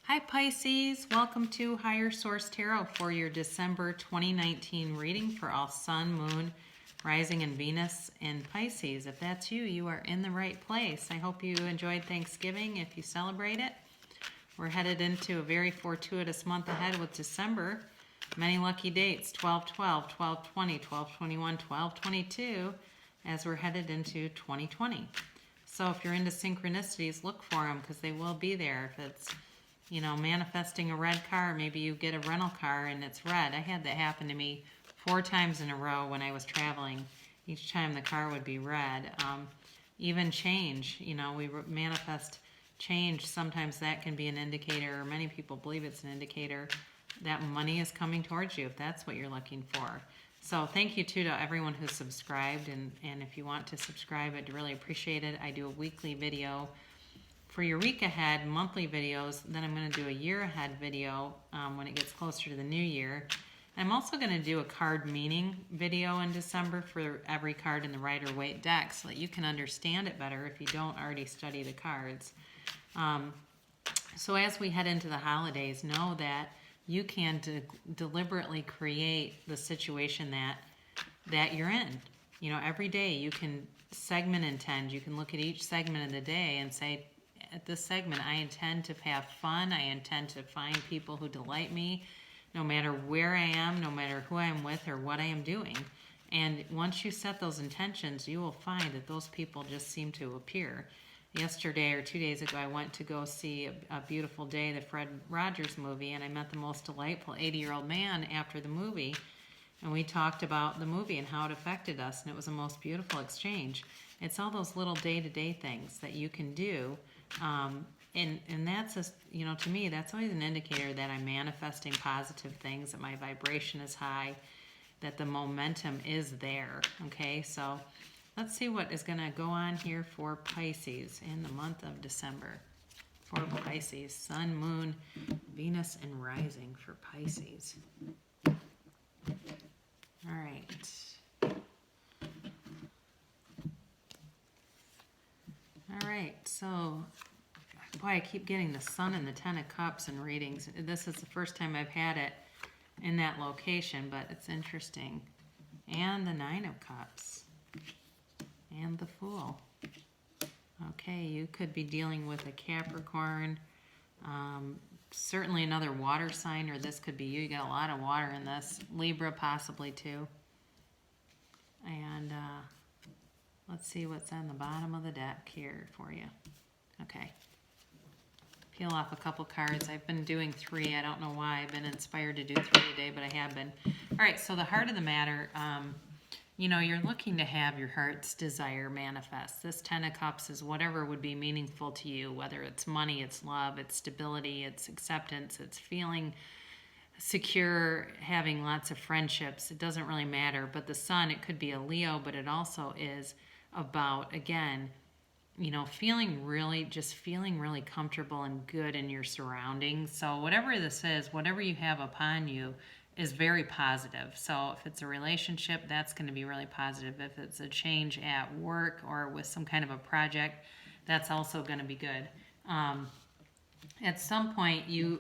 Hi Pisces, welcome to Higher Source Tarot for your December 2019 reading for all Sun, Moon, Rising, and Venus in Pisces. If that's you, you are in the right place. I hope you enjoyed Thanksgiving if you celebrate it. We're headed into a very fortuitous month ahead with December. Many lucky dates, 12/12, 12/20, 12/21, 12/22, as we're headed into 2020. So if you're into synchronicities, look for them because they will be there. If it's manifesting a red car, maybe you get a rental car and it's red. I had that happen to me 4 times in a row when I was traveling. Each time the car would be red. Even change, we manifest change. Sometimes that can be an indicator, or many people believe it's an indicator that money is coming towards you, if that's what you're looking for. So thank you too to everyone who's subscribed, and if you want to subscribe, I'd really appreciate it. I do a weekly video for your week ahead, monthly videos. Then I'm going to do a year ahead video when it gets closer to the new year. I'm also going to do a card meaning video in December for every card in the Rider-Waite deck so that you can understand it better if you don't already study the cards. So as we head into the holidays, know that you can deliberately create the situation that you're in. Every day you can segment intend. You can look at each segment of the day and say, at this segment, I intend to have fun. I intend to find people who delight me, no matter where I am, no matter who I am with or what I am doing. And once you set those intentions, you will find that those people just seem to appear. Yesterday or 2 days ago, I went to go see A Beautiful Day, the Fred Rogers movie, and I met the most delightful 80-year-old man after the movie. And we talked about the movie and how it affected us, and it was the most beautiful exchange. It's all those little day-to-day things that you can do. And that's to me, that's always an indicator that I'm manifesting positive things, that my vibration is high, that the momentum is there. Okay, so let's see what is going to go on here for Pisces in the month of December. For Pisces, Sun, Moon, Venus, and Rising for Pisces. All right. All right, so, boy, I keep getting the Sun and the Ten of Cups in readings. This is the first time I've had it in that location, but it's interesting. And the Nine of Cups. And the Fool. Okay, you could be dealing with a Capricorn, certainly another water sign, or this could be you. You got a lot of water in this. Libra possibly too. And let's see what's on the bottom of the deck here for you. Okay. Peel off a couple cards. I've been doing 3. I don't know why. I've been inspired to do 3 today, but I have been. All right, so the heart of the matter, you're looking to have your heart's desire manifest. This 10 of Cups is whatever would be meaningful to you, whether it's money, it's love, it's stability, it's acceptance, it's feeling secure, having lots of friendships. It doesn't really matter. But the Sun, it could be a Leo, but it also is about, again, feeling really comfortable and good in your surroundings. So whatever this is, whatever you have upon you is very positive. So if it's a relationship, that's going to be really positive. If it's a change at work or with some kind of a project, that's also going to be good. At some point, your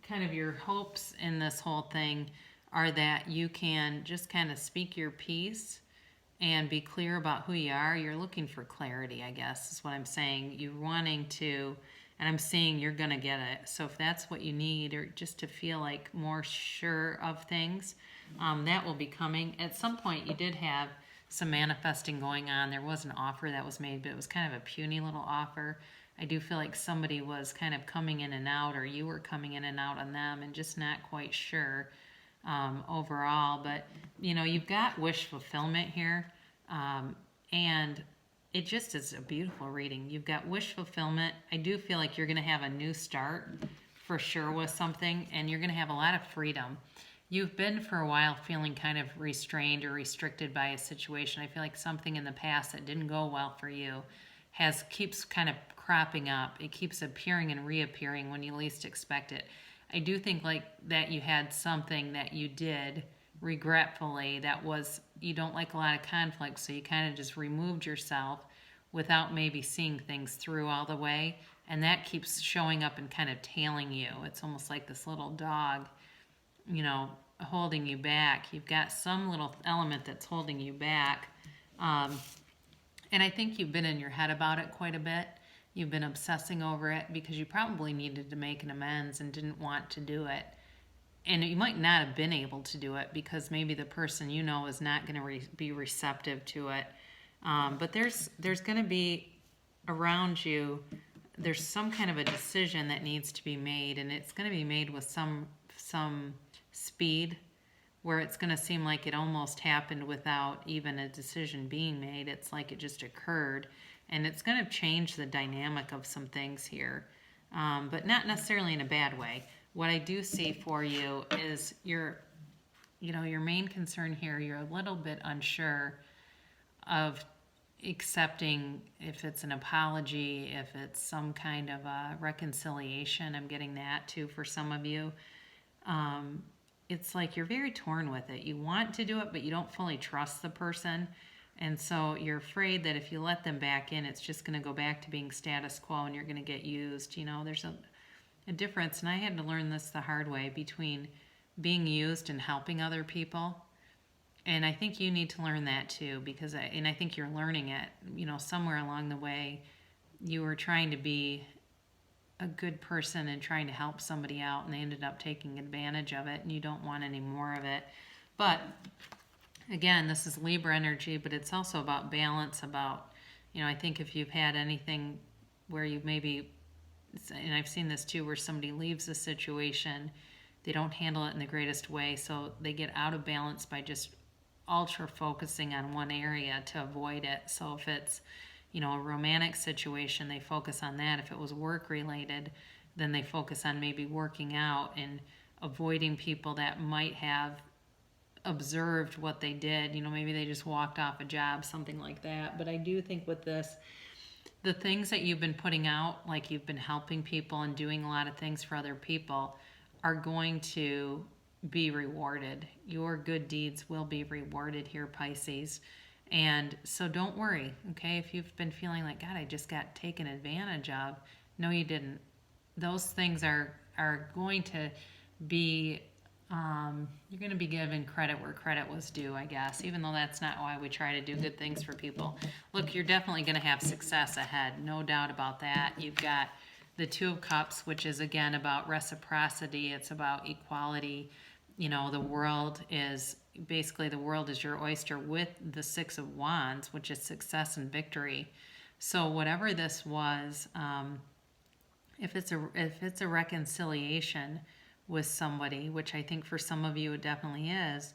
kind of your hopes in this whole thing are that you can just kind of speak your piece and be clear about who you are. You're looking for clarity, I guess, is what I'm saying. You're wanting to, and I'm seeing you're going to get it. So if that's what you need, or just to feel like more sure of things, that will be coming. At some point, you did have some manifesting going on. There was an offer that was made, but it was kind of a puny little offer. I do feel like somebody was kind of coming in and out, or you were coming in and out on them and just not quite sure overall. But, you've got wish fulfillment here, and it just is a beautiful reading. You've got wish fulfillment. I do feel like you're going to have a new start for sure with something, and you're going to have a lot of freedom. You've been for a while feeling kind of restrained or restricted by a situation. I feel like something in the past that didn't go well for you keeps kind of cropping up. It keeps appearing and reappearing when you least expect it. I do think like that you had something that you did regretfully that was, you don't like a lot of conflict, so you kind of just removed yourself without maybe seeing things through all the way. and that keeps showing up and kind of tailing you. It's almost like this little dog, holding you back. You've got some little element that's holding you back. And I think you've been in your head about it quite a bit. You've been obsessing over it because you probably needed to make an amends and didn't want to do it. And you might not have been able to do it because maybe the person is not going to be receptive to it. But there's going to be around you, there's some kind of a decision that needs to be made, and it's going to be made with some speed, where it's going to seem like it almost happened without even a decision being made. It's like it just occurred, and it's going to change the dynamic of some things here, but not necessarily in a bad way. What I do see for you is your main concern here, you're a little bit unsure of accepting if it's an apology, if it's some kind of a reconciliation. I'm getting that too for some of you. It's like you're very torn with it. You want to do it, but you don't fully trust the person. And so you're afraid that if you let them back in, it's just going to go back to being status quo and you're going to get used. There's a difference, and I had to learn this the hard way, between being used and helping other people. And I think you need to learn that too, because I think you're learning it. Somewhere along the way, you were trying to be a good person and trying to help somebody out, and they ended up taking advantage of it, and you don't want any more of it. But again, this is Libra energy, but it's also about balance, about, I think if you've had anything where you maybe, and I've seen this too, where somebody leaves a situation, they don't handle it in the greatest way, so they get out of balance by just ultra focusing on one area to avoid it. So if it's a romantic situation, they focus on that. If it was work related, then they focus on maybe working out and avoiding people that might have observed what they did. Maybe they just walked off a job, something like that. But I do think with this, the things that you've been putting out, like you've been helping people and doing a lot of things for other people, are going to be rewarded. Your good deeds will be rewarded here, Pisces. And so don't worry, okay? If you've been feeling like, God, I just got taken advantage of, no, you didn't. Those things are going to be, you're going to be given credit where credit was due, I guess, even though that's not why we try to do good things for people. Look, you're definitely going to have success ahead, no doubt about that. You've got the Two of Cups, which is, again, about reciprocity. It's about equality. The world is your oyster, with the Six of Wands, which is success and victory. So whatever this was, if it's a reconciliation with somebody, which I think for some of you it definitely is,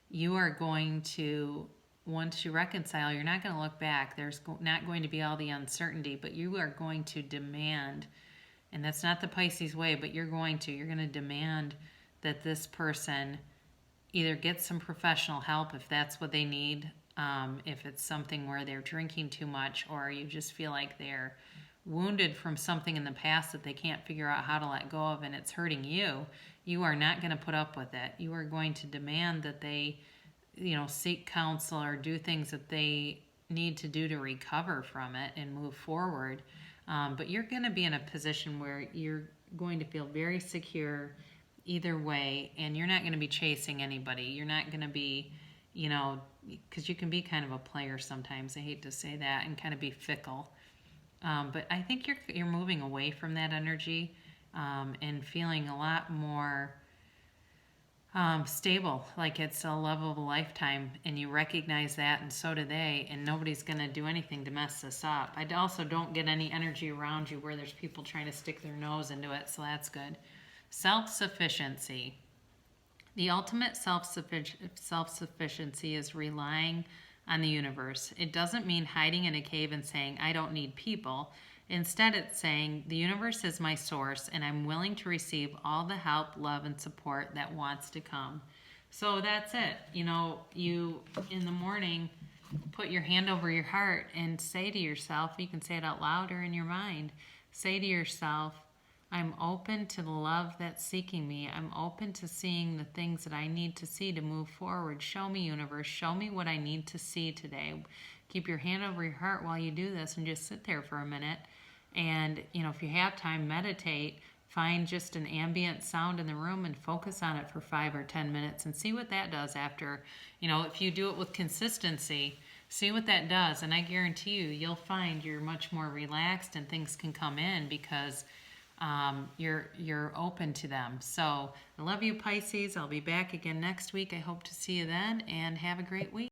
you are going to, once you reconcile, you're not going to look back. There's not going to be all the uncertainty, but you are going to demand, and that's not the Pisces way, but you're going to demand that this person either get some professional help if that's what they need, if it's something where they're drinking too much, or you just feel like they're wounded from something in the past that they can't figure out how to let go of and it's hurting you. You are not going to put up with it. You are going to demand that they, seek counsel or do things that they need to do to recover from it and move forward. But you're going to be in a position where you're going to feel very secure either way, and you're not going to be chasing anybody. You're not going to be, because you can be kind of a player sometimes. I hate to say that, and kind of be fickle. But I think you're moving away from that energy and feeling a lot more stable, like it's a love of a lifetime, and you recognize that, and so do they, and nobody's going to do anything to mess this up. I also don't get any energy around you where there's people trying to stick their nose into it, so that's good. Self-sufficiency. The ultimate self-sufficiency is relying on the universe. It doesn't mean hiding in a cave and saying, I don't need people. Instead, it's saying, the universe is my source, and I'm willing to receive all the help, love, and support that wants to come. So that's it. You, in the morning, put your hand over your heart and say to yourself, you can say it out loud or in your mind, say to yourself, I'm open to the love that's seeking me. I'm open to seeing the things that I need to see to move forward. Show me, universe. Show me what I need to see today. Keep your hand over your heart while you do this and just sit there for a minute. And, if you have time, meditate. Find just an ambient sound in the room and focus on it for 5 or 10 minutes and see what that does after. If you do it with consistency, see what that does. And I guarantee you'll find you're much more relaxed and things can come in because you're open to them. So I love you, Pisces. I'll be back again next week. I hope to see you then, and have a great week.